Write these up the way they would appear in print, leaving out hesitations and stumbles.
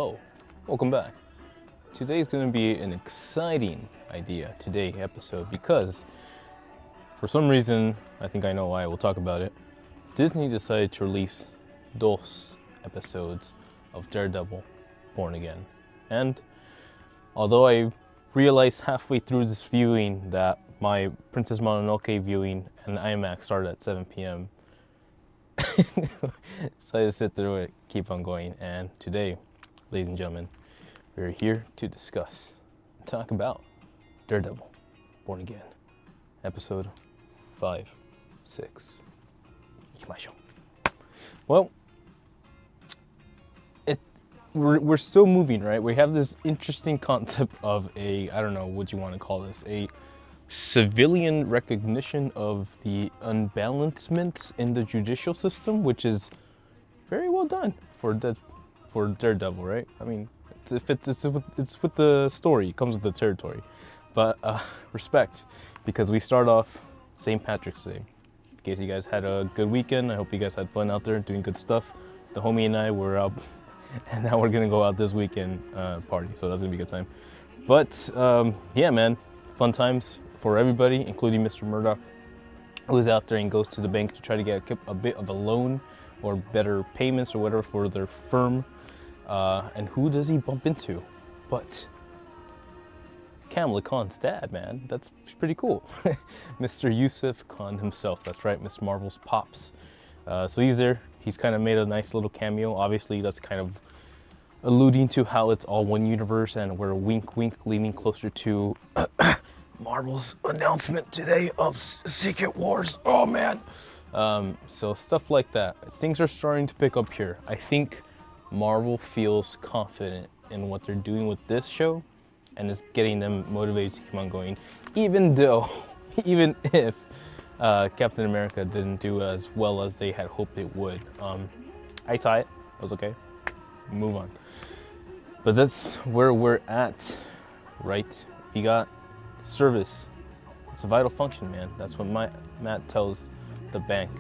Hello, welcome back. Today's going to be an exciting episode because for some reason, I think I know why, we'll talk about it. Disney decided to release those episodes of Daredevil Born Again. And although I realized halfway through this viewing that my Princess Mononoke viewing and IMAX started at 7 p.m. So I just sit through it, keep on going, and today, ladies and gentlemen, we're here to discuss and talk about Daredevil Born Again, episode 5, 6. Ikimashou. Well, we're still moving, right? We have this interesting concept of I don't know what you want to call this, a civilian recognition of the unbalancements in the judicial system, which is very well done for Daredevil, right? I mean, it's with the story, it comes with the territory. But respect, because we start off St. Patrick's Day. In case you guys had a good weekend, I hope you guys had fun out there doing good stuff. The homie and I were out, and now we're gonna go out this weekend party, so that's gonna be a good time. But yeah, man, fun times for everybody, including Mr. Murdoch, who's out there and goes to the bank to try to get a bit of a loan or better payments or whatever for their firm. And who does he bump into? But Kamala Khan's dad, man. That's pretty cool. Mr. Yusuf Khan himself. That's right, Miss Marvel's pops. So he's there. He's kind of made a nice little cameo. Obviously, that's kind of alluding to how it's all one universe, and we're wink, wink, leaning closer to Marvel's announcement today of Secret Wars. Oh man. So stuff like that. Things are starting to pick up here. I think Marvel feels confident in what they're doing with this show, and it's getting them motivated to keep on going, even if Captain America didn't do as well as they had hoped it would. I saw it. It was okay. Move on. But that's where we're at, right? We got service. It's a vital function, man. That's what Matt tells the bank.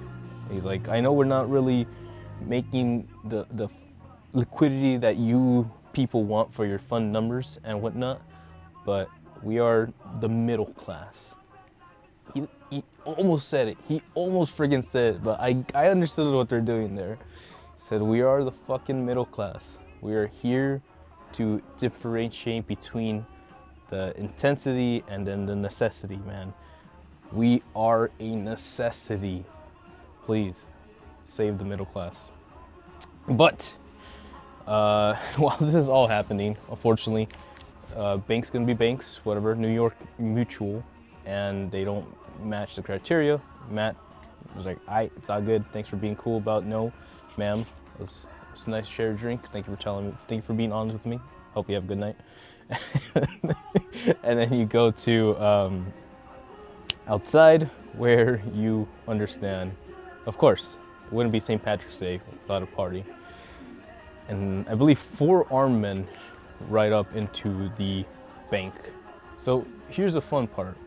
He's like, I know we're not really making the liquidity that you people want for your fund numbers and whatnot, but we are the middle class. He almost said it. He almost friggin' said it, but I understood what they're doing there. He said, we are the fucking middle class. We are here to differentiate between the intensity and then the necessity, man. We are a necessity. Please save the middle class. But while this is all happening, unfortunately, banks gonna be banks, whatever, New York Mutual, and they don't match the criteria. Matt was like, it's all good. Thanks for being cool about no, ma'am. It's a nice shared drink. Thank you for telling me. Thank you for being honest with me. Hope you have a good night. And then you go to outside, where you understand, of course, it wouldn't be St. Patrick's Day without a party. And I believe 4 armed men ride up into the bank. So here's the fun part.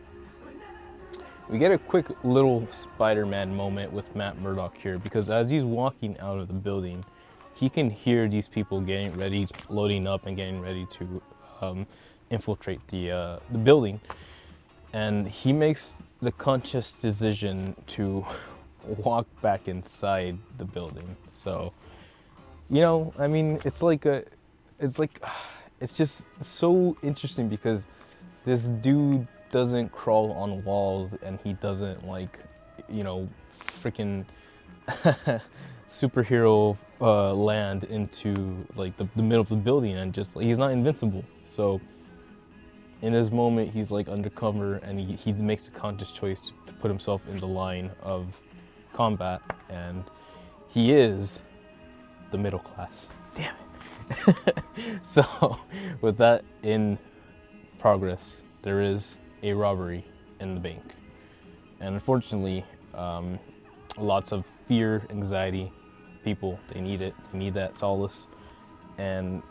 We get a quick little Spider-Man moment with Matt Murdock here, because as he's walking out of the building, he can hear these people getting ready, loading up and getting ready to infiltrate the building. And he makes the conscious decision to walk back inside the building. So, you know, I mean, it's just so interesting, because this dude doesn't crawl on walls, and he doesn't, like, you know, freaking superhero land into like the middle of the building, and just like, he's not invincible. So in this moment, he's like undercover, and he makes a conscious choice to put himself in the line of combat, and he is the middle class. Damn it. So with that in progress, there is a robbery in the bank, and unfortunately, lots of fear, anxiety, people, they need it, they need that solace, and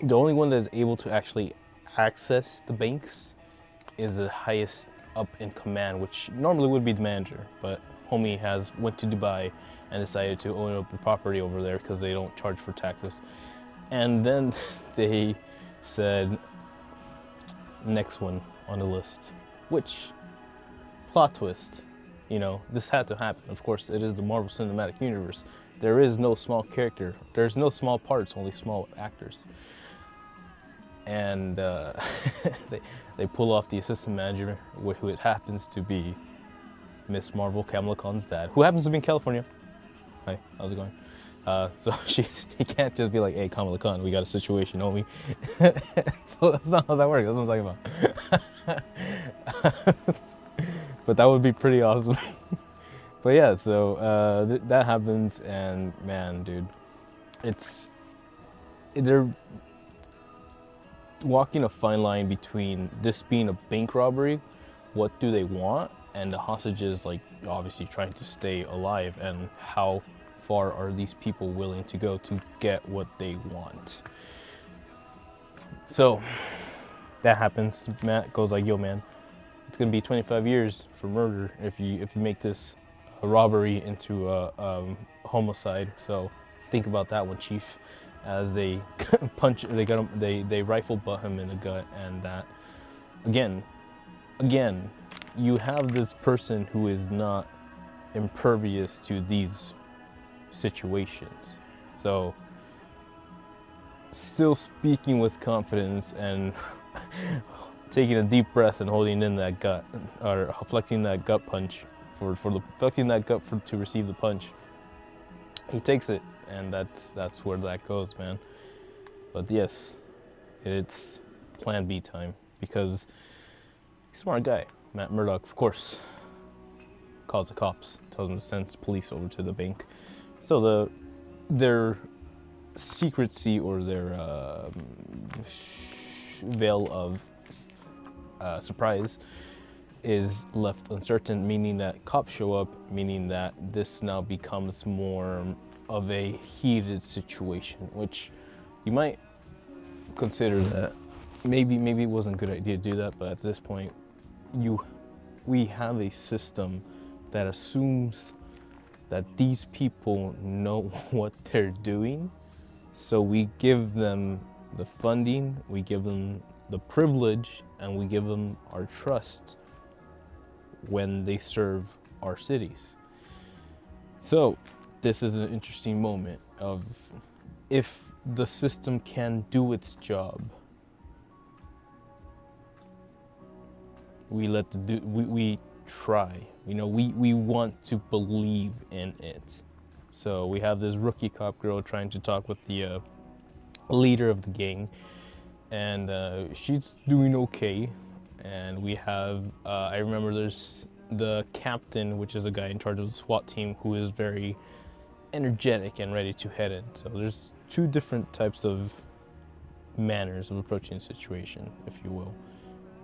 the only one that is able to actually access the banks is the highest up in command, which normally would be the manager, but homie went to Dubai and decided to own up the property over there because they don't charge for taxes. And then they said, next one on the list, which, plot twist, you know, this had to happen. Of course, it is the Marvel Cinematic Universe. There is no small character. There's no small parts, only small actors. And they pull off the assistant manager, who it happens to be Miss Marvel, Kamala Khan's dad, who happens to be in California. Hi, how's it going? So he can't just be like, hey, Kamala Khan, we got a situation, homie. So that's not how that works. That's what I'm talking about. But that would be pretty awesome. But yeah, so that happens, and man, dude, they're walking a fine line between this being a bank robbery, what do they want, and the hostages, like, obviously trying to stay alive, and how far are these people willing to go to get what they want. So that happens. Matt goes like, yo man, it's gonna be 25 years for murder if you make this a robbery into a homicide. So think about that one, chief. As they they rifle butt him in the gut, and that again, you have this person who is not impervious to these situations. So still speaking with confidence and taking a deep breath and holding in that gut, or flexing that gut punch to receive the punch. He takes it, and that's where that goes, man. But yes, it's plan B time, because he's a smart guy. Matt Murdock, of course, calls the cops, tells them to send police over to the bank. So their secrecy, or their veil of surprise, is left uncertain, meaning that cops show up, meaning that this now becomes more of a heated situation, which you might consider that maybe it wasn't a good idea to do that, but at this point, we have a system that assumes that these people know what they're doing, so we give them the funding, we give them the privilege, and we give them our trust when they serve our cities. So this is an interesting moment of, if the system can do its job, we try. You know, we want to believe in it. So we have this rookie cop girl trying to talk with the leader of the gang, and she's doing okay. And we have, I remember there's the captain, which is a guy in charge of the SWAT team, who is very energetic and ready to head in. So there's two different types of manners of approaching the situation, if you will.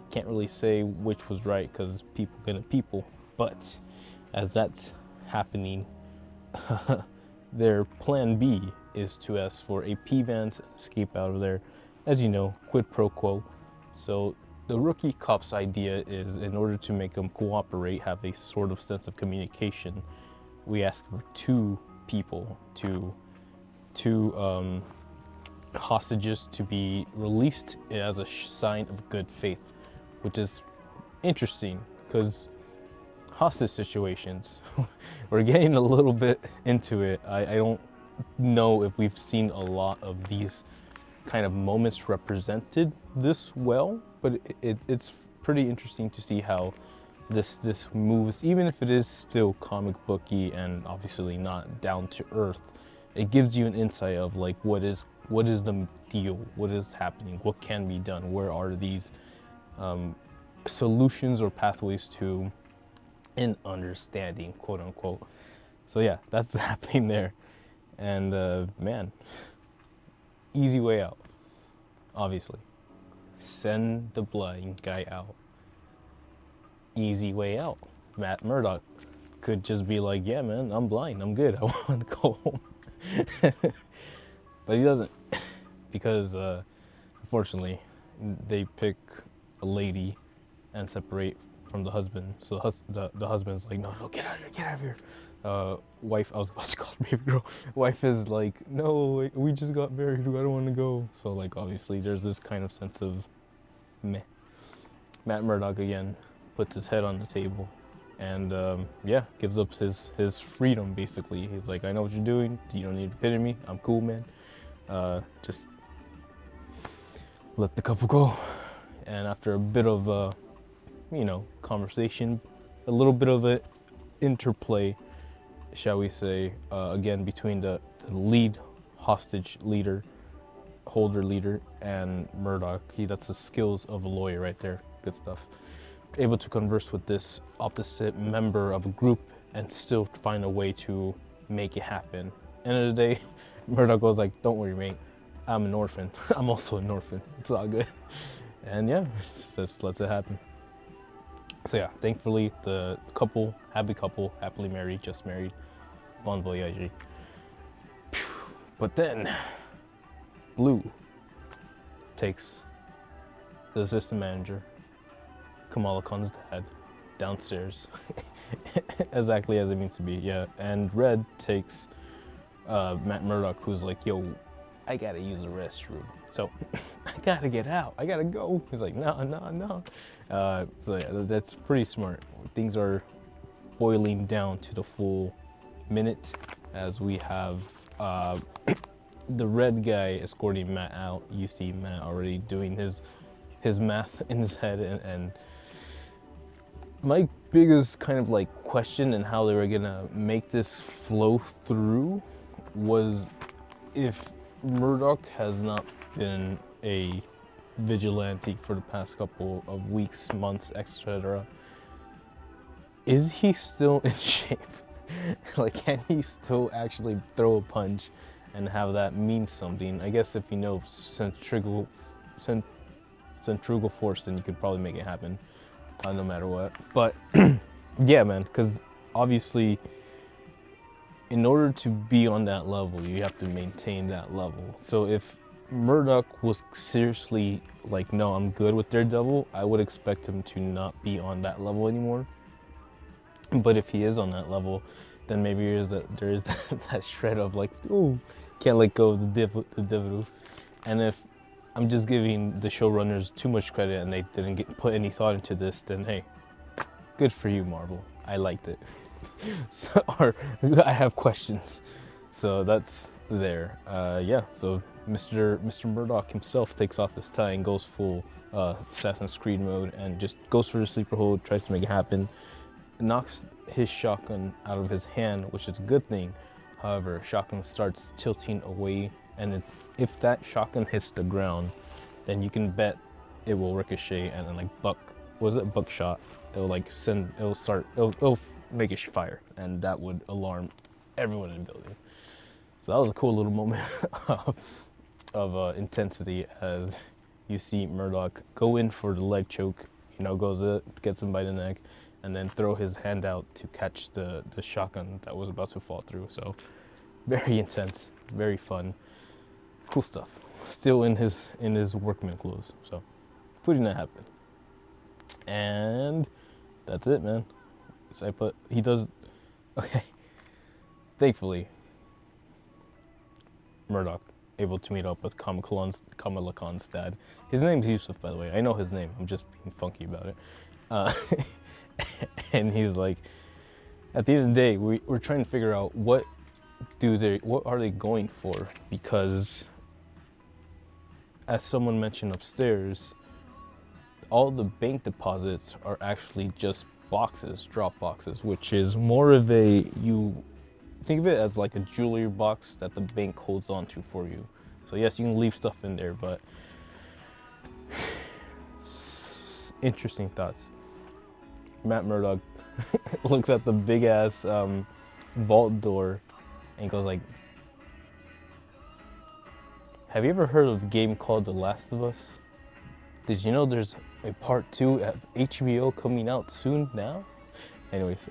Can't really say which was right, because people gonna people. But as that's happening, their plan B is to ask for a P-van to escape out of there. As you know, quid pro quo. So the rookie cop's idea is, in order to make them cooperate, have a sort of sense of communication, we ask for two hostages to be released as a sign of good faith, which is interesting, because hostage situations, we're getting a little bit into it. I don't know if we've seen a lot of these kind of moments represented this well, but it's pretty interesting to see how this moves, even if it is still comic booky and obviously not down to earth. It gives you an insight of, like, what is the deal, what is happening, what can be done, where are these solutions or pathways to an understanding, quote unquote. So yeah, that's happening there. And man, easy way out, obviously. Send the blind guy out. Easy way out. Matt Murdock could just be like, yeah man, I'm blind, I'm good, I want to go home. But he doesn't, because unfortunately they pick a lady and separate from the husband. So the husband's like, no, get out of here. Wife, I was about to call her baby girl. Wife is like, no, we just got married. I don't want to go. So like, obviously, there's this kind of sense of meh. Matt Murdock again puts his head on the table, and yeah, gives up his freedom basically. He's like, I know what you're doing. You don't need to pity me. I'm cool, man. Just let the couple go. And after a bit of you know, conversation, a little bit of an interplay, shall we say, again between the lead hostage holder leader and Murdoch. That's the skills of a lawyer right there. Good stuff. Able to converse with this opposite member of a group and still find a way to make it happen. End of the day, Murdoch goes like, don't worry, mate. I'm an orphan. I'm also an orphan. It's all good. And yeah, just lets it happen. So yeah, thankfully the couple, happily married, just married, bon voyage. But then Blue takes the assistant manager, Kamala Khan's dad, downstairs, exactly as it means to be, yeah. And Red takes Matt Murdock, who's like, yo, I gotta use the restroom. So I gotta get out, I gotta go. He's like, no. So yeah, that's pretty smart. Things are boiling down to the full minute as we have the red guy escorting Matt out. You see Matt already doing his math in his head, and my biggest kind of like question and how they were gonna make this flow through was, if Murdoch has not been a vigilante for the past couple of weeks, months, etc., is he still in shape? Like, can he still actually throw a punch and have that mean something? I guess if you know centrifugal force, then you could probably make it happen, no matter what. But yeah, man, because obviously in order to be on that level, you have to maintain that level. So if Murdoch was seriously like, no, I'm good with Daredevil, I would expect him to not be on that level anymore. But if he is on that level, then maybe there is that shred of like, ooh, can't let go of the devil. And if I'm just giving the showrunners too much credit and they didn't put any thought into this, then hey, good for you, Marvel. I liked it. So, or I have questions. So that's there. Yeah, so Mr. Murdoch himself takes off his tie and goes full Assassin's Creed mode and just goes for the sleeper hold, tries to make it happen, knocks his shotgun out of his hand, which is a good thing. However, shotgun starts tilting away, and if that shotgun hits the ground, then you can bet it will ricochet and then like buckshot. It'll like it'll make it fire, and that would alarm everyone in the building. So that was a cool little moment of intensity as you see Murdoch go in for the leg choke, you know, gets him by the neck, and then throw his hand out to catch the shotgun that was about to fall through. So very intense, very fun, cool stuff. Still in his workman clothes, so putting that happen. And that's it, man. So he does, okay. Thankfully, Murdoch able to meet up with Kamala Khan's dad. His name's Yusuf, by the way. I know his name. I'm just being funky about it. And he's like, at the end of the day, we're trying to figure out what are they going for? Because as someone mentioned upstairs, all the bank deposits are actually just boxes, drop boxes, which is more of you think of it as like a jewelry box that the bank holds on to for you. So yes, you can leave stuff in there, but interesting thoughts. Matt Murdock looks at the big ass vault door and goes like, have you ever heard of a game called The Last of Us? Did you know there's a part 2 at HBO coming out soon now? Anyways,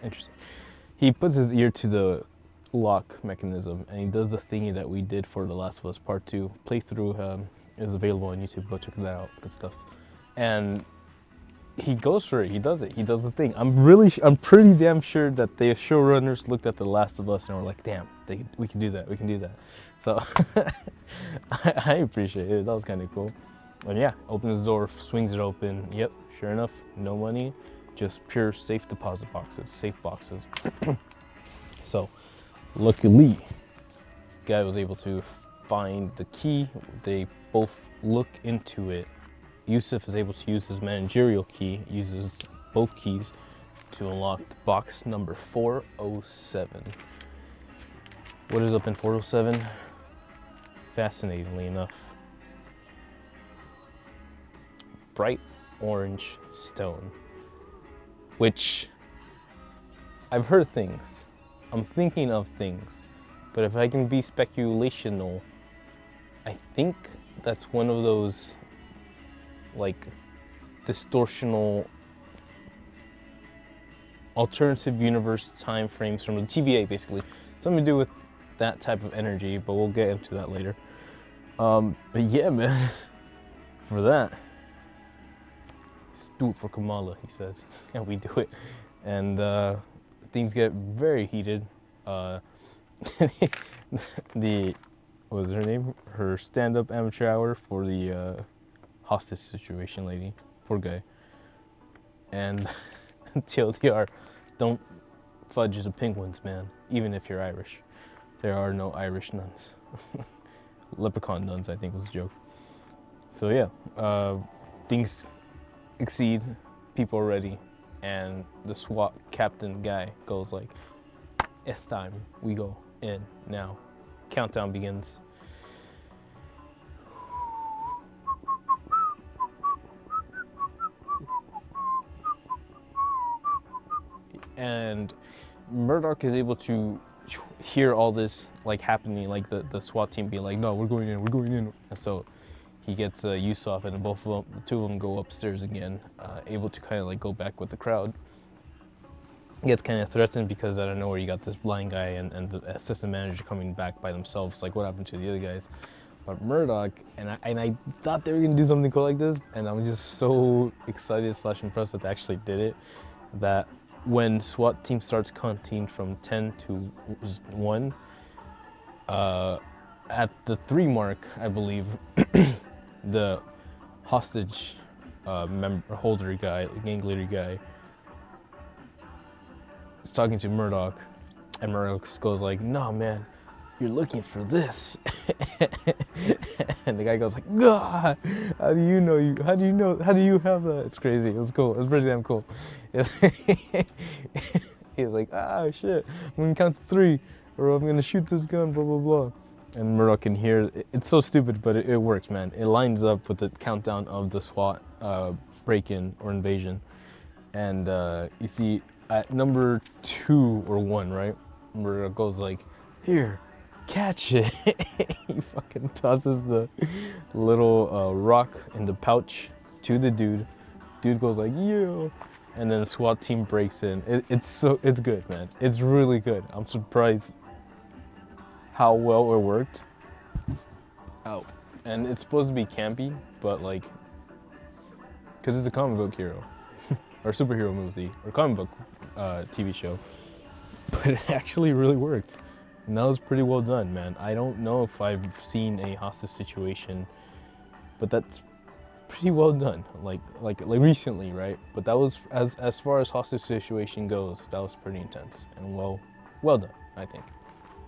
interesting. He puts his ear to the lock mechanism and he does the thingy that we did for The Last of Us Part 2. Playthrough is available on YouTube, go check that out, good stuff. And he goes for it. He does it. He does the thing. I'm pretty damn sure that the showrunners looked at The Last of Us and were like, damn, we can do that. We can do that. So I appreciate it. That was kind of cool. And yeah, opens the door, swings it open. Yep, sure enough, no money, just pure safe deposit boxes, safe boxes. So luckily, guy was able to find the key. They both look into it. Yusuf is able to use his managerial key, uses both keys to unlock box number 407. What is up in 407? Fascinatingly enough, bright orange stone, which I've heard things. I'm thinking of things, but if I can be speculational, I think that's one of those like distortional alternative universe time frames from the TVA, basically. Something to do with that type of energy, but we'll get into that later. But yeah, man, for that, let's do it for Kamala, he says. And we do it. And things get very heated. What was her name? Her stand-up amateur hour for the hostage situation lady. Poor guy. And TLDR, don't fudge the penguins, man, even if you're Irish. There are no Irish nuns. Leprechaun nuns, I think was the joke. So yeah, things exceed, people are ready, and the SWAT captain guy goes like, it's time, we go in now. Countdown begins. And Murdoch is able to hear all this like happening, like the SWAT team being like, no, we're going in, we're going in. And so he gets Yusuf, and both of them, the two of them go upstairs again, able to kind of like go back with the crowd. He gets kind of threatened because I don't know where you got this blind guy and the assistant manager coming back by themselves. Like, what happened to the other guys? But Murdoch, and I thought they were gonna do something cool like this, and I'm just so excited / impressed that they actually did it. That when SWAT team starts counting from 10 to 1, at the 3 mark, I believe, the hostage holder guy, gang leader guy, is talking to Murdoch, and Murdoch goes like, "No, man, you're looking for this." And the guy goes like, "God, how do you know you? How do you know? How do you have that?" It's crazy. It was cool. It was pretty damn cool. He's like, "Ah, shit, I'm gonna count to 3, or I'm gonna shoot this gun." Blah blah blah. And Murdoch can hear. It's so stupid, but it works, man. It lines up with the countdown of the SWAT break-in or invasion, and you see at number 2 or 1, right? Murdoch goes like, "Here, catch it." He fucking tosses the little rock in the pouch to the dude. Dude goes like, "Yeah," and then the SWAT team breaks in. It's good, man. It's really good. I'm surprised how well it worked out. And it's supposed to be campy, but like, because it's a comic book hero or superhero movie or comic book TV show, but it actually really worked. And that was pretty well done, man. I don't know if I've seen a hostage situation, but that's pretty well done. Like recently, right? But that was as far as hostage situation goes, that was pretty intense and well done, I think.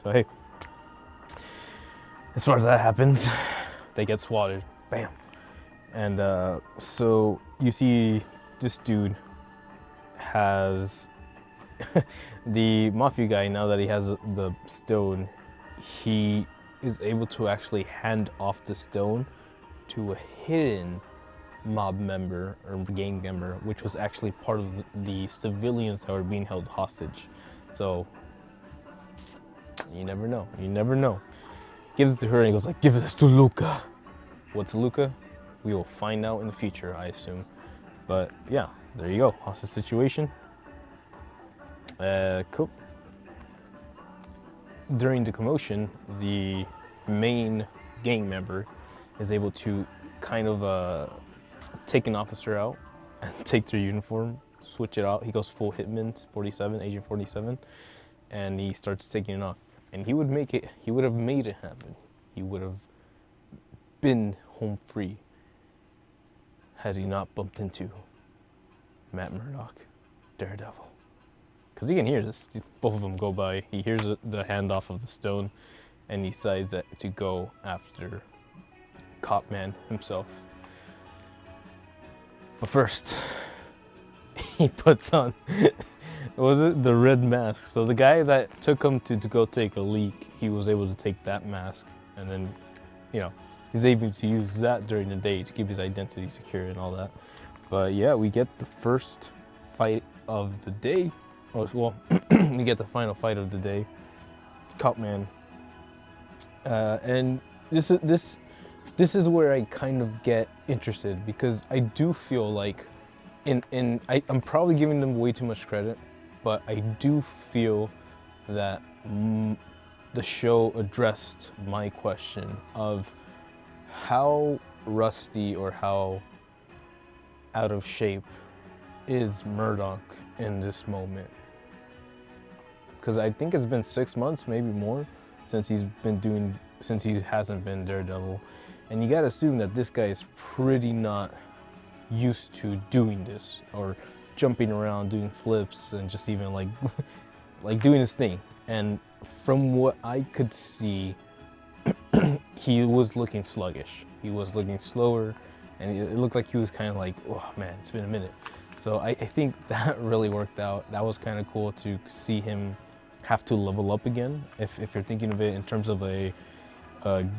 So hey, as far as that happens, they get swatted, bam. And so you see this dude has the mafia guy, now that he has the stone, he is able to actually hand off the stone to a hidden mob member or gang member, which was actually part of the civilians that were being held hostage. So you never know. You never know. Gives it to her and he goes like, "Give this to Luca." What's Luca? We will find out in the future, I assume. But yeah, there you go. Hostage situation. Cool. During the commotion, the main gang member is able to kind of take an officer out, and take their uniform, switch it out. He goes full Hitman 47, Agent 47, and he starts taking it off. And he would make it, he would have made it happen. He would have been home free had he not bumped into Matt Murdock, Daredevil. Because you can hear this, both of them go by. He hears the handoff of the stone, and he decides to go after Cop Man himself. But first, he puts on, was it the red mask? So the guy that took him to go take a leak, he was able to take that mask, and then, you know, he's able to use that during the day to keep his identity secure and all that. But yeah, we get the first fight of the day. Well, we get the final fight of the day, Cop Man. And this is where I kind of get interested, because I do feel like, I'm probably giving them way too much credit, but I do feel that the show addressed my question of how rusty or how out of shape is Murdock in this moment. Because I think it's been 6 months, maybe more, since he hasn't been Daredevil. And you gotta assume that this guy is pretty not used to doing this, or jumping around, doing flips, and just even like, like doing his thing. And from what I could see, he was looking sluggish. He was looking slower, and it looked like he was kind of like, oh man, it's been a minute. So I think that really worked out. That was kind of cool to see him have to level up again. If you're thinking of it in terms of a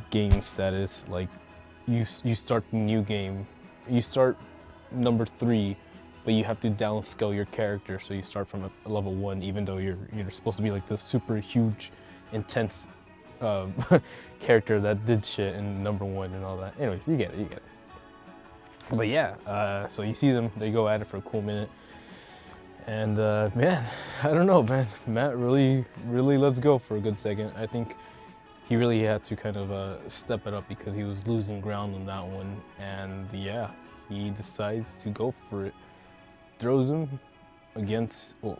game status, like you start the new game, you start number 3, but you have to downscale your character, so you start from a level 1, even though you're supposed to be like this super huge, intense character that did shit in number 1 and all that. Anyways, you get it. But yeah, so you see them, they go at it for a cool minute. And man, I don't know, man. Matt really lets go for a good second. I think he really had to kind of step it up, because he was losing ground on that one. And yeah, he decides to go for it. Throws him against, well,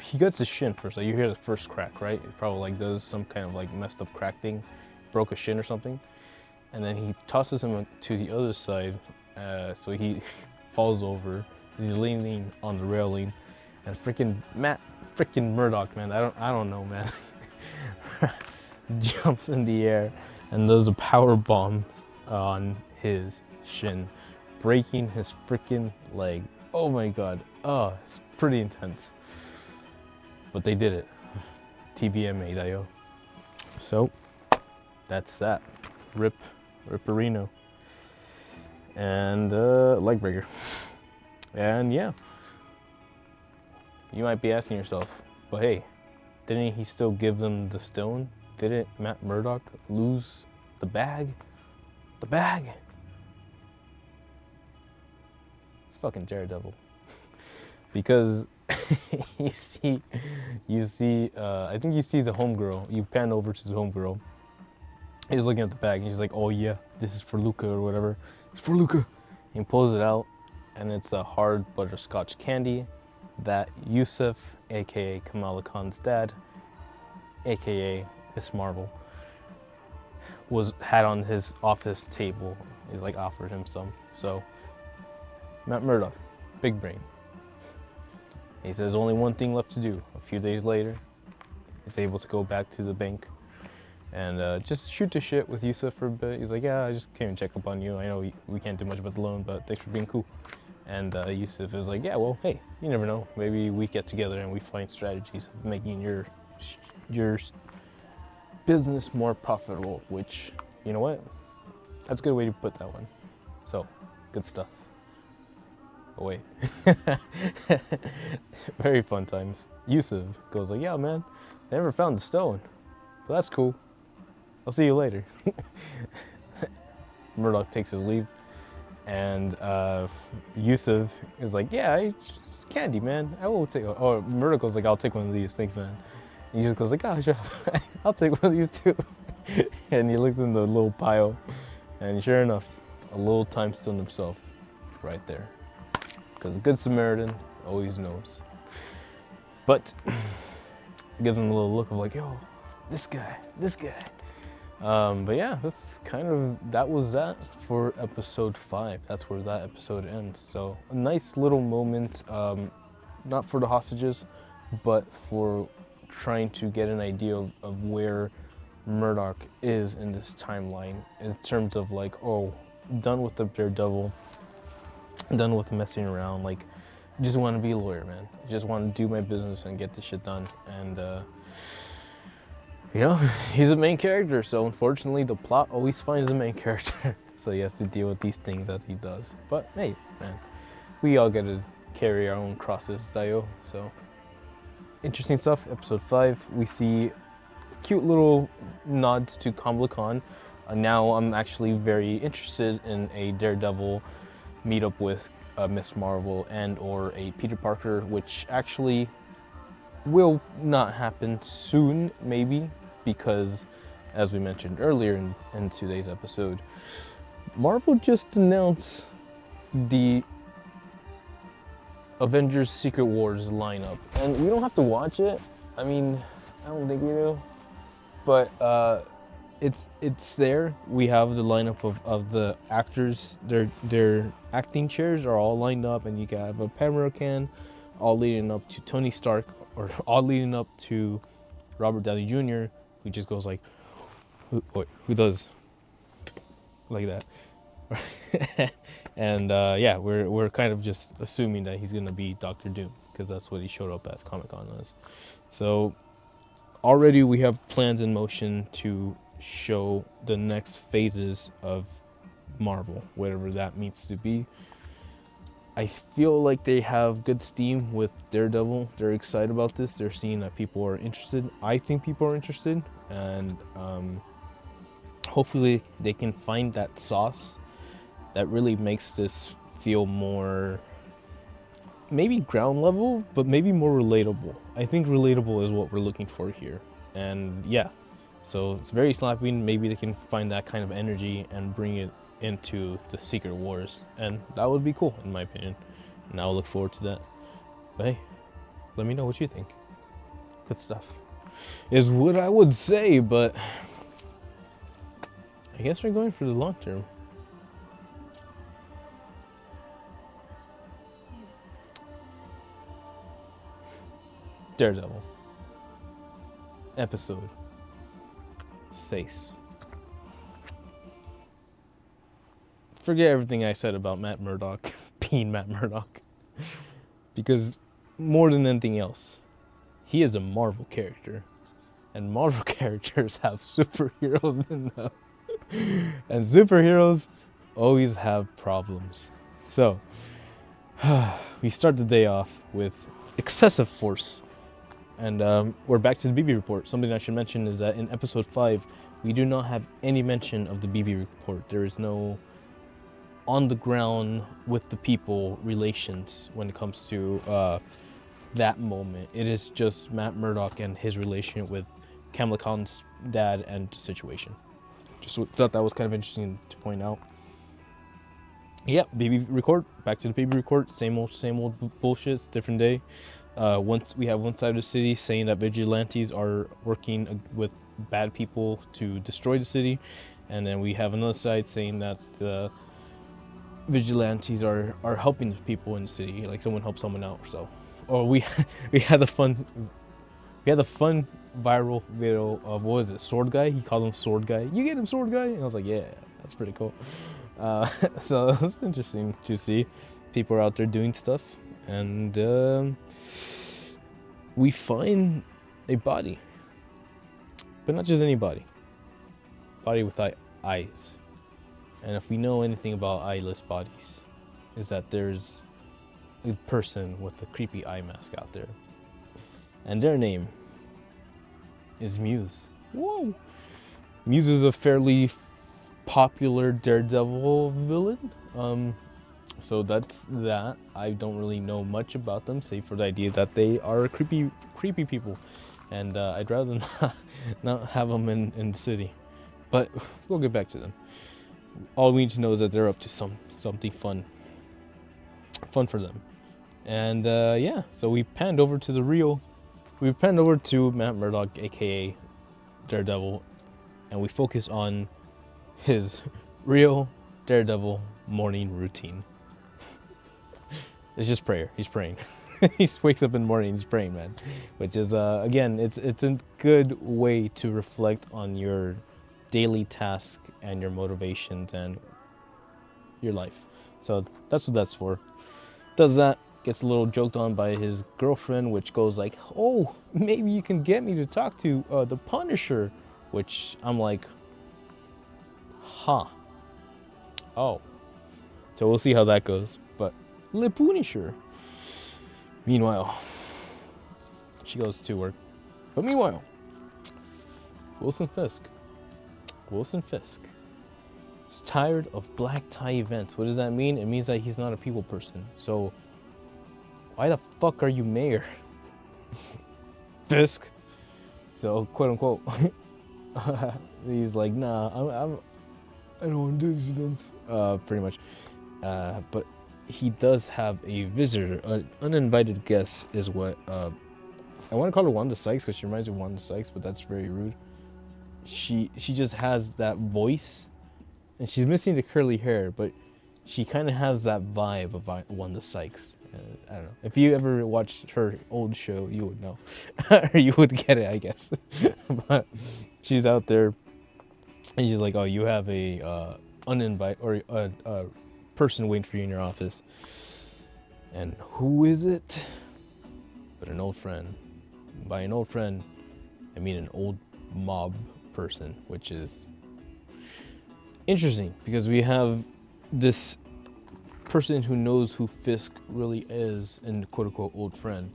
he gets his shin first. Like you hear the first crack, right? It probably like does some kind of like messed up crack thing, broke a shin or something. And then he tosses him to the other side, so he falls over. He's leaning on the railing, and freaking Murdock, man, I don't know, man, jumps in the air and does a power bomb on his shin, breaking his freaking leg. Oh my god, oh, it's pretty intense. But they did it. TVMA, dayo. So that's that. Ripperino. And leg breaker. And yeah, you might be asking yourself, but hey, didn't he still give them the stone? Didn't Matt Murdock lose the bag? The bag? It's fucking Daredevil. Because you see, I think you see the homegirl. You pan over to the homegirl. He's looking at the bag and he's like, oh yeah, this is for Luca or whatever. It's for Luca. He pulls it out, and it's a hard butterscotch candy that Yusuf, aka Kamala Khan's dad, aka Miss Marvel, had on his office table. He like offered him some. So Matt Murdock, big brain. He says only one thing left to do. A few days later, he's able to go back to the bank and just shoot the shit with Yusuf for a bit. He's like, yeah, I just came and check up on you. I know we can't do much about the loan, but thanks for being cool. And Yusuf is like, yeah, well, hey, you never know. Maybe we get together and we find strategies of making your business more profitable, which, you know what? That's a good way to put that one. So, good stuff. Oh, wait. Very fun times. Yusuf goes like, yeah, man, I never found the stone, but that's cool. I'll see you later. Murdock takes his leave, and Yusuf is like, yeah, it's candy, man. I will take, or Murdock goes like, I'll take one of these, thanks, man. And he just goes like, oh, sure, I'll take one of these too. And he looks in the little pile, and sure enough, a little time stone himself right there. because a good Samaritan always knows. But give them a little look of like, yo, this guy. But yeah, that was that for episode 5. That's where that episode ends. So a nice little moment, not for the hostages, but for trying to get an idea of where Murdoch is in this timeline in terms of like, oh, done with the Daredevil, done with messing around, like, just want to be a lawyer, man. Just want to do my business and get this shit done. And you know, he's a main character, so unfortunately the plot always finds the main character. So he has to deal with these things as he does. But hey, man, we all get to carry our own crosses, Dio. So interesting stuff. Episode 5, we see cute little nods to Kamala Khan. Now I'm actually very interested in a Daredevil meetup with Miss Marvel and or a Peter Parker, which actually will not happen soon, maybe, because as we mentioned earlier in today's episode, Marvel just announced the Avengers Secret Wars lineup, and we don't have to watch it. I mean, I don't think we do, but it's there. We have the lineup of the actors. Their acting chairs are all lined up, and you can have a Pamela can, all leading up to Tony Stark, or all leading up to Robert Downey Jr., who just goes like, who does like that. And yeah, we're kind of just assuming that he's gonna be Doctor Doom, because that's what he showed up as Comic-Con as. So already we have plans in motion to show the next phases of Marvel, whatever that means to be. I feel like they have good steam with Daredevil. They're excited about this. They're seeing that people are interested. I think people are interested, and hopefully they can find that sauce that really makes this feel more, maybe ground level, but maybe more relatable. I think relatable is what we're looking for here. And yeah, so it's very slapping. Maybe they can find that kind of energy and bring it into the Secret Wars, and that would be cool in my opinion, and I'll look forward to that. But hey, let me know what you think. Good stuff is what I would say, but I guess we're going for the long term. Daredevil episode 6. Forget everything I said about Matt Murdock being Matt Murdock, because more than anything else, he is a Marvel character, and Marvel characters have superheroes in them, and superheroes always have problems. So we start the day off with excessive force, and we're back to the BB report. Something I should mention is that in episode 5, we do not have any mention of the BB report. There is no on the ground with the people relations when it comes to that moment. It is just Matt Murdock and his relation with Kamala Khan's dad and the situation. Just thought that was kind of interesting to point out. Yeah, BB record, back to the BB record, same old bullshit, different day. Once we have one side of the city saying that vigilantes are working with bad people to destroy the city, and then we have another side saying that the vigilantes are helping the people in the city, like someone helped someone out. So, or we had the fun viral video of, what was it, Sword Guy? He called him Sword Guy. You get him, Sword Guy? And I was like, yeah, that's pretty cool. So it's interesting to see people are out there doing stuff, and we find a body, but not just any body with eyes. And if we know anything about eyeless bodies, is that there's a person with a creepy eye mask out there. And their name is Muse. Whoa! Muse is a fairly popular Daredevil villain. So that's that. I don't really know much about them, save for the idea that they are creepy people. And I'd rather not have them in the city. But we'll get back to them. All we need to know is that they're up to something fun for them. And yeah, so we panned over to Matt Murdock, aka Daredevil, and we focus on his real Daredevil morning routine. It's just prayer. He's praying. He wakes up in the morning, he's praying, man. Which is again, it's a good way to reflect on your daily task and your motivations and your life. So that's what that's for. Does that, gets a little joked on by his girlfriend, which goes like, "Oh, maybe you can get me to talk to the Punisher," which I'm like, huh. Oh. So we'll see how that goes. But Le Punisher. Meanwhile, she goes to work. But meanwhile, Wilson Fisk is tired of black tie events. What does that mean? It means that he's not a people person. So why the fuck are you mayor? Fisk. So quote unquote, he's like, nah, I don't want to do these events. Pretty much. But he does have a visitor, an uninvited guest is what, I want to call her Wanda Sykes because she reminds me of Wanda Sykes, but that's very rude. She just has that voice, and she's missing the curly hair, but she kind of has that vibe of Wanda Sykes. I don't know. If you ever watched her old show, you would know, or you would get it, I guess. But she's out there, and she's like, "Oh, you have a uninvited or a person waiting for you in your office." And who is it? But an old friend. By an old friend, I mean an old mob person, which is interesting because we have this person who knows who Fisk really is and quote unquote old friend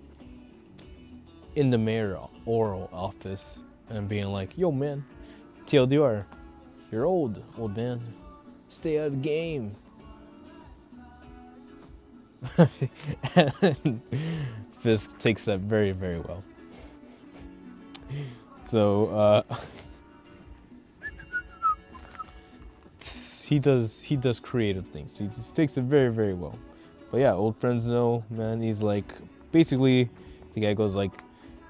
in the mayor oral office and being like, "Yo man, TLDR, you're old man, stay out of the game." And Fisk takes that very, very well. So he does creative things. He just takes it very, very well. But yeah, old friends know, man. He's like, basically, the guy goes like,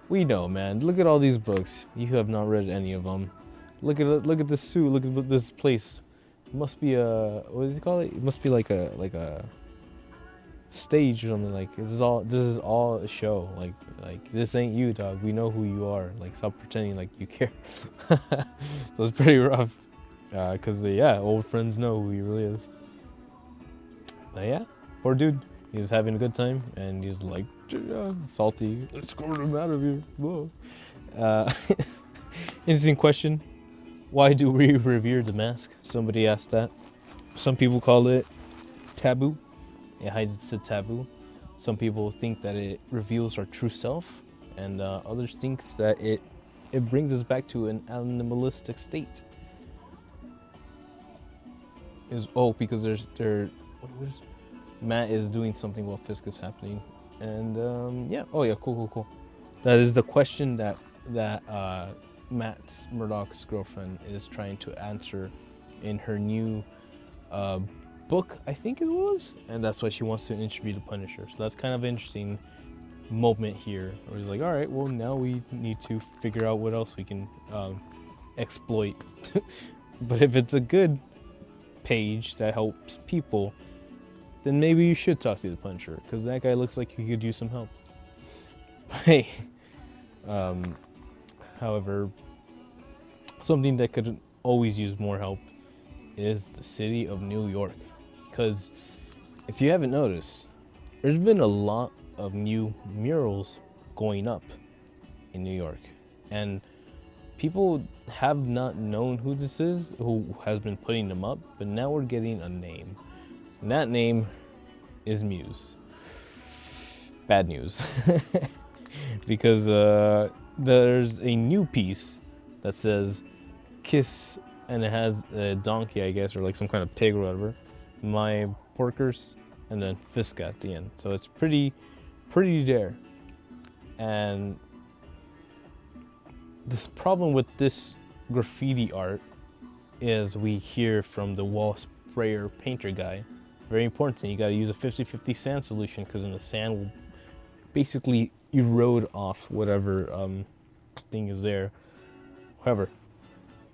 "We know, man. Look at all these books. You have not read any of them. Look at this suit. Look at this place. It must be a, what does he call it? It must be like a stage or something. Like this is all a show. Like this ain't you, dog. We know who you are. Like stop pretending like you care." So it's pretty rough. Cause yeah, old friends know who he really is. But yeah, poor dude. He's having a good time and he's like, salty. "Let's get him out of here." Whoa. Interesting question. Why do we revere the mask? Somebody asked that. Some people call it taboo. It hides a taboo. Some people think that it reveals our true self, and others think that it brings us back to an animalistic state. Because Matt is doing something while Fisk is happening, and yeah. Oh yeah, cool. That is the question that Matt Murdock's girlfriend is trying to answer in her new book, I think it was, and that's why she wants to interview the Punisher. So that's kind of an interesting moment here, where he's like, "All right, well now we need to figure out what else we can exploit." But if it's a good page that helps people, then maybe you should talk to the Punisher, because that guy looks like he could use some help. Hey, however, something that could always use more help is the city of New York. Because if you haven't noticed, there's been a lot of new murals going up in New York, and people have not known who this is, who has been putting them up, but now we're getting a name, and that name is Muse. Bad news. Because there's a new piece that says "Kiss," and it has a donkey, I guess, or like some kind of pig or whatever, "My porkers," and then Fisk at the end. So it's pretty there. And this problem with this graffiti art is we hear from the wall sprayer painter guy Very important thing. You got to use a 50-50 sand solution because then the sand will basically erode off whatever thing is there. However,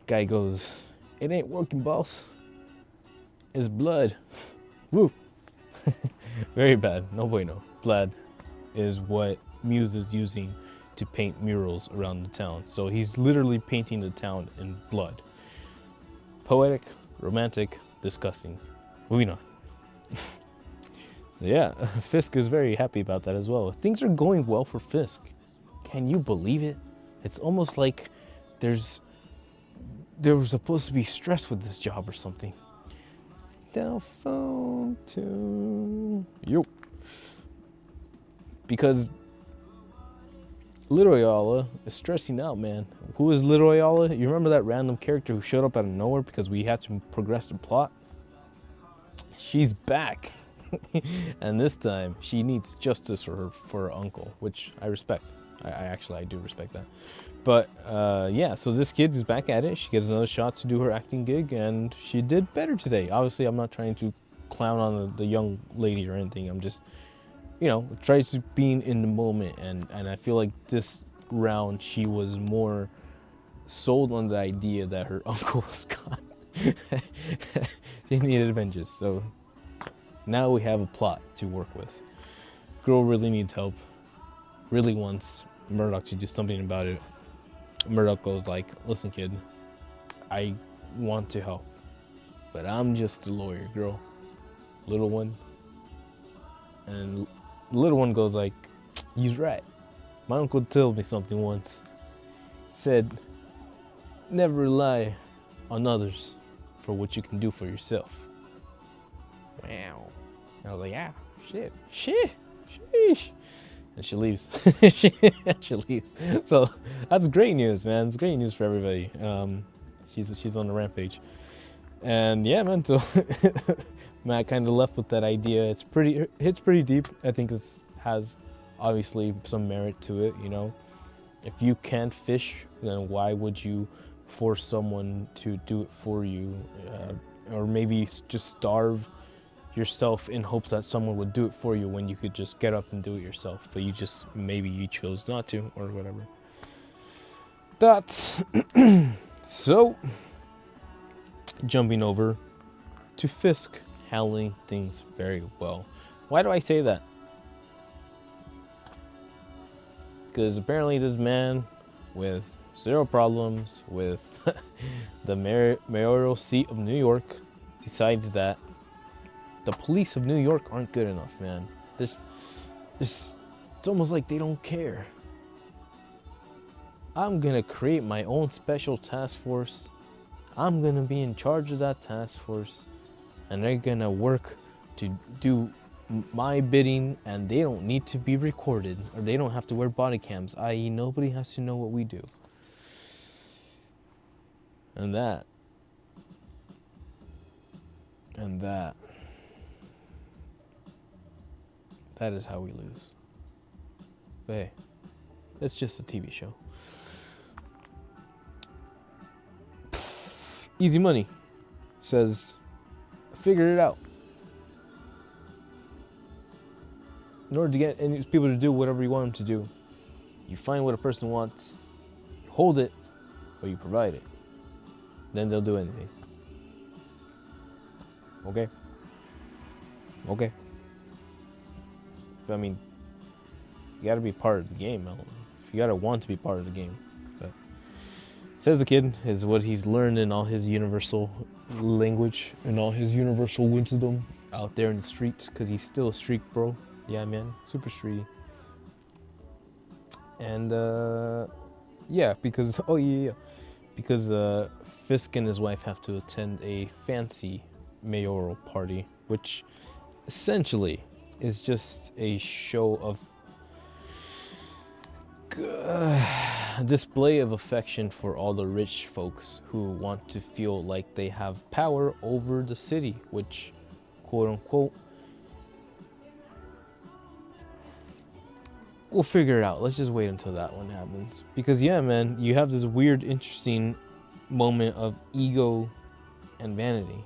guy goes, "It ain't working, boss. It's blood." Woo. Very bad. No bueno. Blood is what Muse is using to paint murals around the town. So he's literally painting the town in blood. Poetic, romantic, disgusting. Moving on. So yeah, Fisk is very happy about that as well. Things are going well for Fisk. Can you believe it? It's almost like there was supposed to be stress with this job or something. Telephone to yo. Because Little Ayala is stressing out, man. Who is Little Ayala? You remember that random character who showed up out of nowhere because we had to progress the plot? She's back. And this time she needs justice for her uncle, which I respect. I do respect that. But yeah, so this kid is back at it. She gets another shot to do her acting gig, and she did better today. Obviously, I'm not trying to clown on the young lady or anything. I'm just, you know, tries to being in the moment, and I feel like this round she was more sold on the idea that her uncle was gone. She needed vengeance, so now we have a plot to work with. Girl really needs help, really wants Murdoch to do something about it. Murdoch goes like, "Listen, kid, I want to help, but I'm just a lawyer, girl." Little one. And little one goes like, "He's right. My uncle told me something once. Said, never rely on others for what you can do for yourself." Wow. And I was like, yeah, sheesh. And she leaves. She leaves. So that's great news, man. It's great news for everybody. She's on the rampage. And yeah, man, so Matt kind of left with that idea. It hits pretty deep. I think it has obviously some merit to it, you know. If you can't fish, then why would you force someone to do it for you? Or maybe just starve yourself in hopes that someone would do it for you when you could just get up and do it yourself, but maybe you chose not to, or whatever. That's so jumping over to Fisk handling things very well. Why do I say that? Because apparently this man with zero problems with the mayoral seat of New York decides that the police of New York aren't good enough, man. It's almost like they don't care. I'm gonna create my own special task force. I'm gonna be in charge of that task force, and they're gonna work to do my bidding, and they don't need to be recorded, or they don't have to wear body cams, i.e. nobody has to know what we do. And that is how we lose. But hey, it's just a TV show. Easy Money says, figured it out. In order to get any people to do whatever you want them to do, you find what a person wants, hold it, or you provide it. Then they'll do anything. Okay? Okay. I mean, you gotta be part of the game, man. You gotta want to be part of the game. But says the kid is what he's learned in all his universal language and all his universal wisdom out there in the streets, because he's still a street bro. Yeah, man, super streety. And yeah, because Fisk and his wife have to attend a fancy mayoral party, which essentially is just a show of display of affection for all the rich folks who want to feel like they have power over the city, which, quote unquote, we'll figure it out. Let's just wait until that one happens. Because yeah, man, you have this weird, interesting moment of ego and vanity.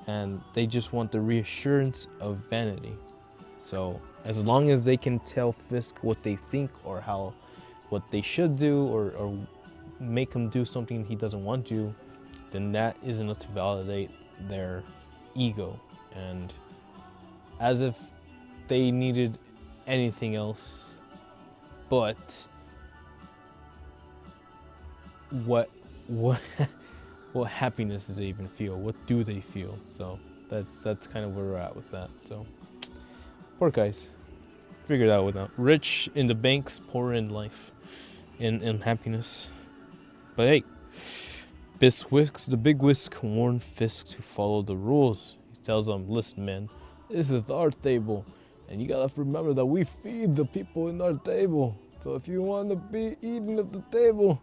and they just want the reassurance of vanity. So as long as they can tell Fisk what they think or what they should do, or make him do something he doesn't want to, then that is enough to validate their ego. And as if they needed anything else, but what what happiness do they even feel? What do they feel? So that's kind of where we're at with that. So poor guys, figured out without rich in the banks, poor in life, in happiness. But hey, Biswix, the big whisk, warned Fisk to follow the rules. He tells him, listen man, this is our table, and you gotta remember that we feed the people in our table. So if you want to be eating at the table,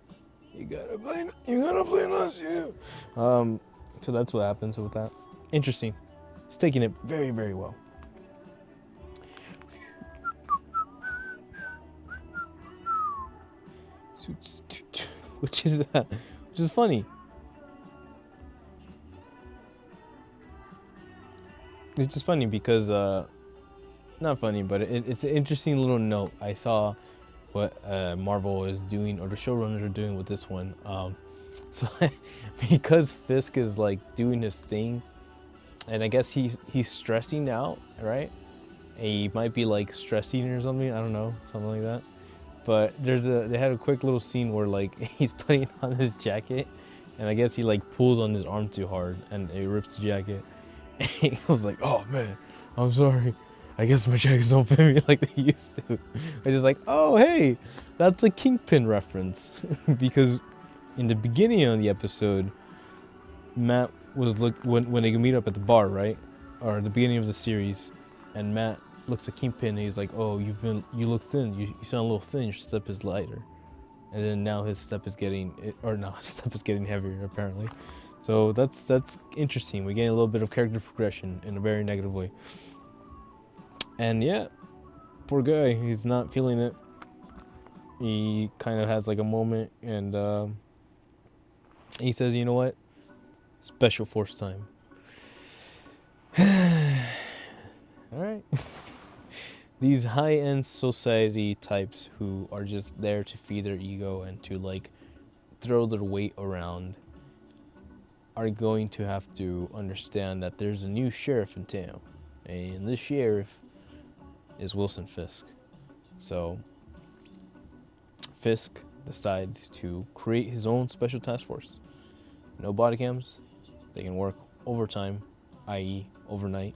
you gotta blame us, yeah. So that's what happens with that. Interesting. He's taking it very, very well. Which is funny. It's just funny because not funny, but it's an interesting little note. I saw what Marvel is doing, or the showrunners are doing with this one. So because Fisk is like doing his thing, and I guess he's stressing out, right? He might be like stressing or something. I don't know, something like that. But they had a quick little scene where like he's putting on his jacket, and I guess he like pulls on his arm too hard, and it rips the jacket. And he was like, "Oh man, I'm sorry. I guess my jackets don't fit me like they used to." I just like, oh hey, that's a Kingpin reference. Because in the beginning of the episode, Matt was when they meet up at the bar, right? Or the beginning of the series, and Matt looks at Kingpin and he's like, "Oh, you look thin. You sound a little thin. Your step is lighter." And then now his step is getting heavier apparently. So that's interesting. We're getting a little bit of character progression in a very negative way. And yeah, poor guy, he's not feeling it. He kind of has like a moment, and he says, "You know what? Special force time." All right. These high-end society types who are just there to feed their ego and to like throw their weight around are going to have to understand that there's a new sheriff in town, and this sheriff is Wilson Fisk. So Fisk decides to create his own special task force. No body cams. They can work overtime, i.e. overnight,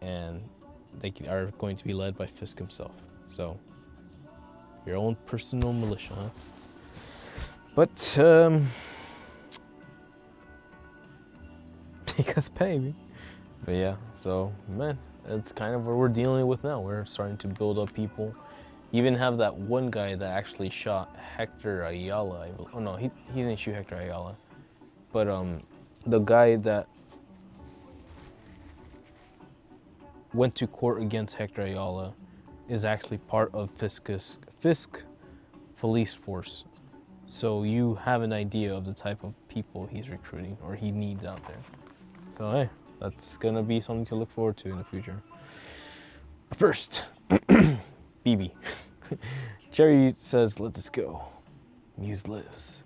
and they are going to be led by Fisk himself. So your own personal militia, huh? But take us pay me. But yeah, so man, that's kind of what we're dealing with now. We're starting to build up people. You even have that one guy that actually shot Hector Ayala. Oh no, he didn't shoot Hector Ayala. But the guy that went to court against Hector Ayala is actually part of Fisk police force. So you have an idea of the type of people he's recruiting or he needs out there. So hey, that's gonna be something to look forward to in the future. First, BB. Cherry says, "Let us go. Muse lives."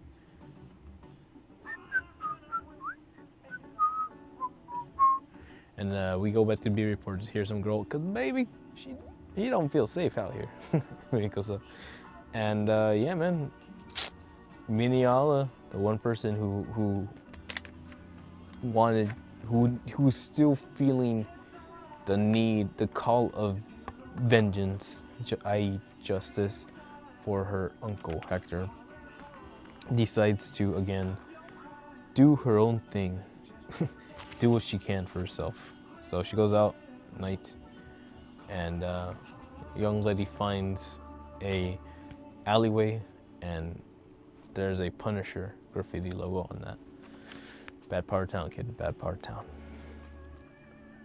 And we go back to B report to hear some girl, cause maybe she don't feel safe out here. And yeah, man, Miniala, the one person who's still feeling the need, the call of vengeance, i.e. justice, for her uncle Hector, decides to again do her own thing, do what she can for herself. So she goes out at night, and a young lady finds a alleyway, and there's a Punisher graffiti logo on that. Bad part of town, kid, bad part of town.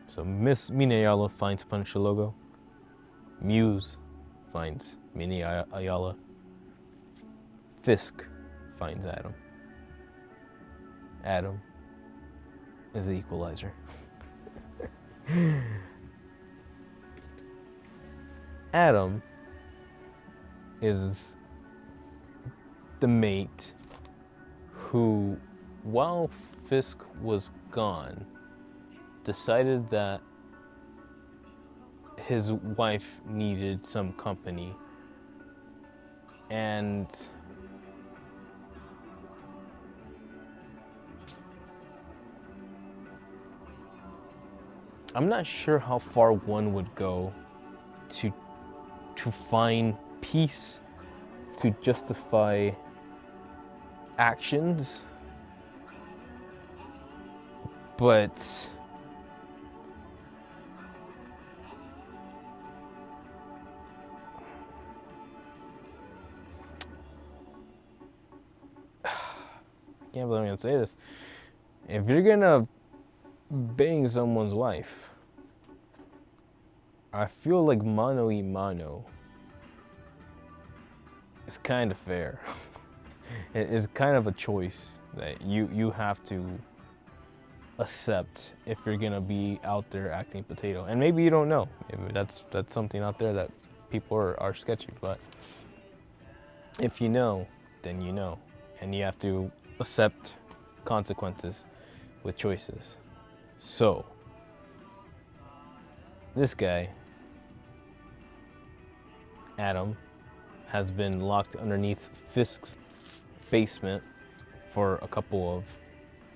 So Miss Mina Ayala finds Punisher logo. Muse finds Mini Ayala. Fisk finds Adam. Adam is the equalizer. Adam is the mate who, while Fisk was gone, decided that his wife needed some company, and I'm not sure how far one would go to find peace, to justify actions, but I can't believe I'm gonna say this. If you're gonna bang someone's wife, I feel like mano y mano is kind of fair. It is kind of a choice that you have to accept if you're gonna be out there acting potato. And maybe you don't know. Maybe that's something out there that people are sketchy. But if you know, then you know, and you have to accept consequences with choices. So this guy, Adam, has been locked underneath Fisk's basement for a couple of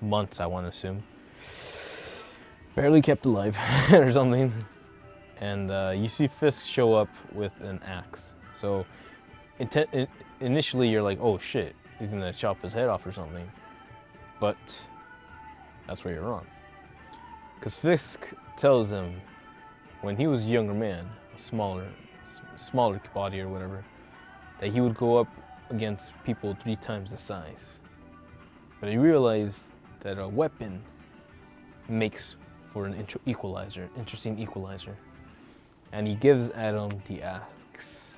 months, I want to assume. Barely kept alive or something. And you see Fisk show up with an axe. So initially you're like, oh shit, he's gonna chop his head off or something. But that's where you're wrong. Because Fisk tells him when he was a younger man, a smaller body or whatever, that he would go up against people 3 times the size. But he realized that a weapon makes for an interesting equalizer. And he gives Adam the axe.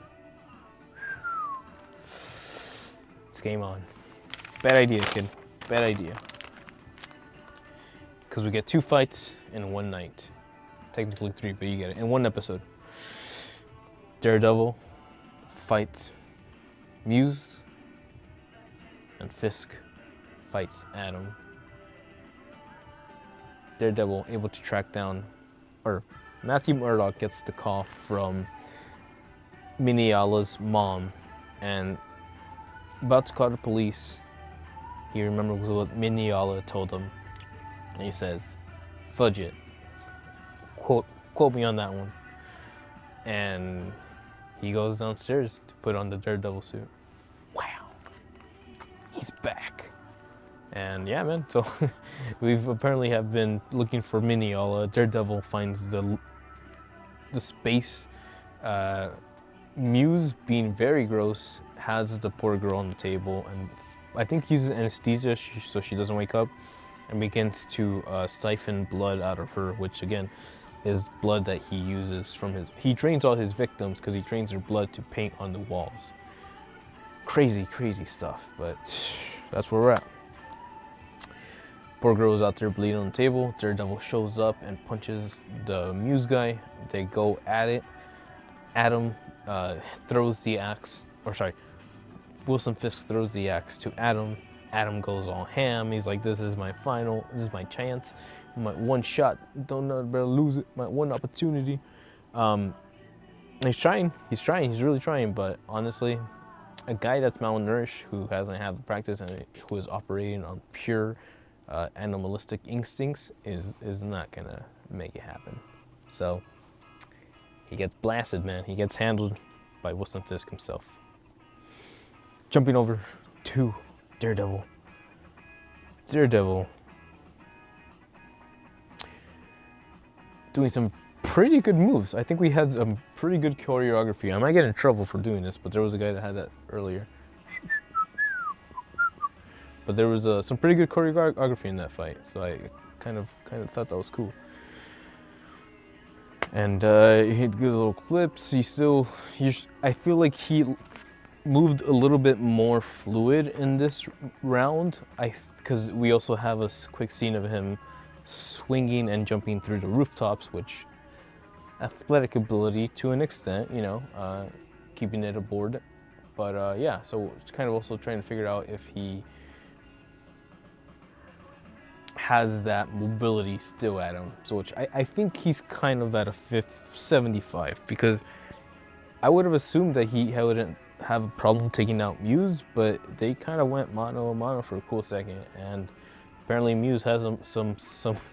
It's game on. Bad idea, kid. Bad idea. Because we get 2 fights in one night. Technically 3, but you get it. In one episode. Daredevil fights Muse, and Fisk fights Adam. Daredevil able to track down, or Matthew Murdock gets the call from Miniyala's mom, and about to call the police, he remembers what Miniyala told him, and he says, "Fudge it." Quote me on that one. And he goes downstairs to put on the Daredevil suit. Wow, he's back. And yeah, man, so we've apparently have been looking for Miniyala. Daredevil finds the space. Muse, being very gross, has the poor girl on the table, and I think uses anesthesia so she doesn't wake up, and begins to siphon blood out of her, which again is blood that he uses from he trains all his victims because he trains their blood to paint on the walls. Crazy stuff, but that's where we're at. Poor girl's out there bleeding on the table. Daredevil shows up and punches the Muse guy. They go at it. Adam throws the axe, Wilson Fisk throws the axe to Adam. Adam goes all ham. He's like, this is my chance. My one shot, don't ever lose it. My one opportunity. He's really trying, but honestly, a guy that's malnourished, who hasn't had the practice and who is operating on pure animalistic instincts is not gonna make it happen. So he gets blasted, man. He gets handled by Wilson Fisk himself. Jumping over to Daredevil. Doing some pretty good moves. I think we had a pretty good choreography. I might get in trouble for doing this, but there was a guy that had that earlier. But there was some pretty good choreography in that fight, so I kind of thought that was cool. And he had good little clips. I feel like he moved a little bit more fluid in this round. Because we also have a quick scene of him swinging and jumping through the rooftops, which athletic ability to an extent, you know, keeping it aboard. But yeah, so it's kind of also trying to figure out if he has that mobility still at him. So which I think he's kind of at a 75, because I would have assumed that he wouldn't have a problem taking out Muse, but they kind of went mano a mano for a cool second, and apparently Muse has some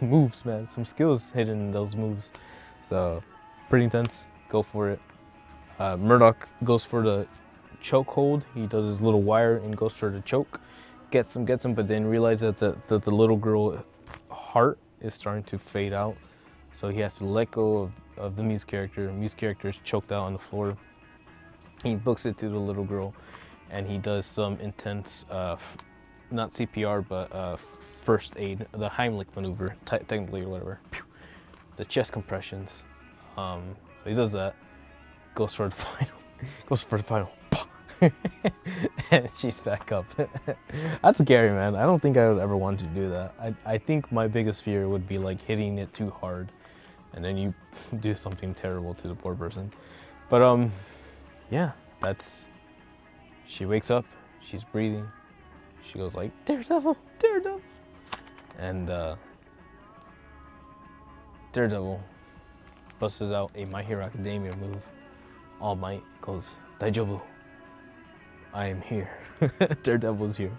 moves, man, some skills hidden in those moves. So pretty intense. Go for it. Murdoch goes for the choke hold. He does his little wire and goes for the choke. Gets him, but then realizes that the little girl heart is starting to fade out. So he has to let go of the Muse character. Muse character is choked out on the floor. He books it to the little girl, and he does some intense, not CPR, but first aid, the Heimlich maneuver, technically, or whatever. The chest compressions. So he does that. Goes for the final. And she's back up. That's scary, man. I don't think I would ever want to do that. I think my biggest fear would be like hitting it too hard, and then you do something terrible to the poor person. But yeah, she wakes up, she's breathing, she goes like, Daredevil, Daredevil. And Daredevil busts out a My Hero Academia move. All Might goes, Daijobu, I am here. Daredevil's here.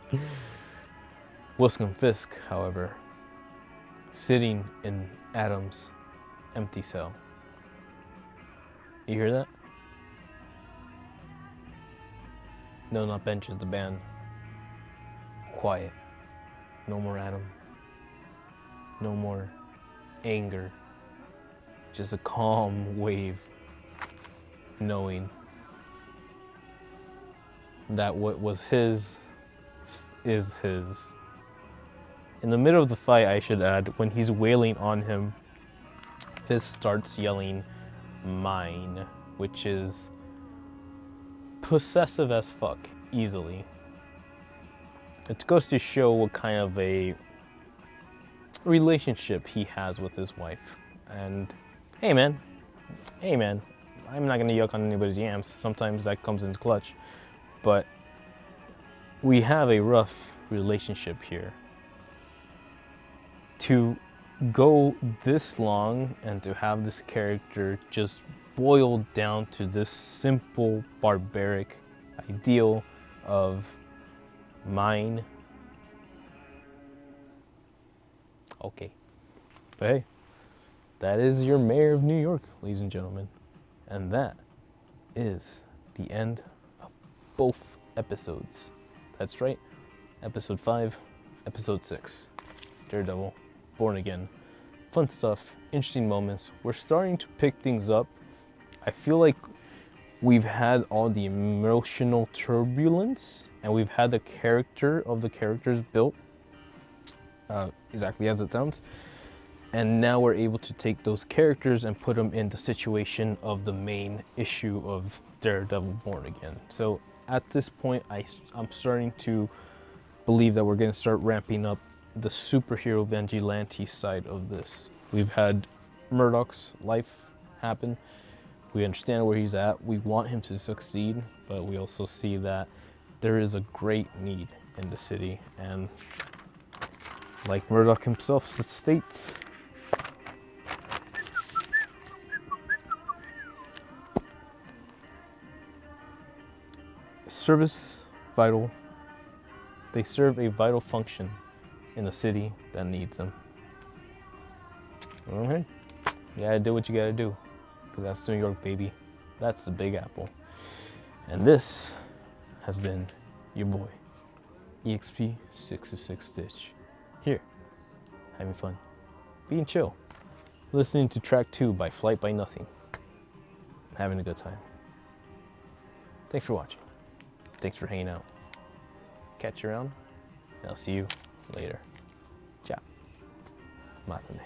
Wilson Fisk, however, sitting in Adam's empty cell. You hear that? No, not benches, the band. Quiet. No more Adam. No more anger. Just a calm wave, knowing that what was his is his. In the middle of the fight, I should add, when he's wailing on him, Fisk starts yelling, mine, which is possessive as fuck, easily. It goes to show what kind of a relationship he has with his wife. And hey man, I'm not gonna yuck on anybody's yams. Sometimes that comes into clutch. But we have a rough relationship here. To go this long and to have this character just boiled down to this simple, barbaric ideal of mine. Okay. But hey, that is your mayor of New York, ladies and gentlemen. And that is the end of both episodes. That's right, episode 5, episode 6. Daredevil, Born Again. Fun stuff, interesting moments. We're starting to pick things up. I feel like we've had all the emotional turbulence, and we've had the character of the characters built exactly as it sounds. And now we're able to take those characters and put them in the situation of the main issue of Daredevil Born Again. So at this point, I'm starting to believe that we're going to start ramping up the superhero vigilante side of this. We've had Murdoch's life happen. We understand where he's at. We want him to succeed, but we also see that there is a great need in the city. And like Murdoch himself states, service vital. They serve a vital function in a city that needs them. Okay, you gotta do what you gotta do, because that's New York, baby. That's the Big Apple. And this has been your boy, EXP626 Stitch. Here, having fun, being chill, listening to track 2 by Flight by Nothing, having a good time. Thanks for watching. Thanks for hanging out. Catch you around, and I'll see you later. Ciao. Matane.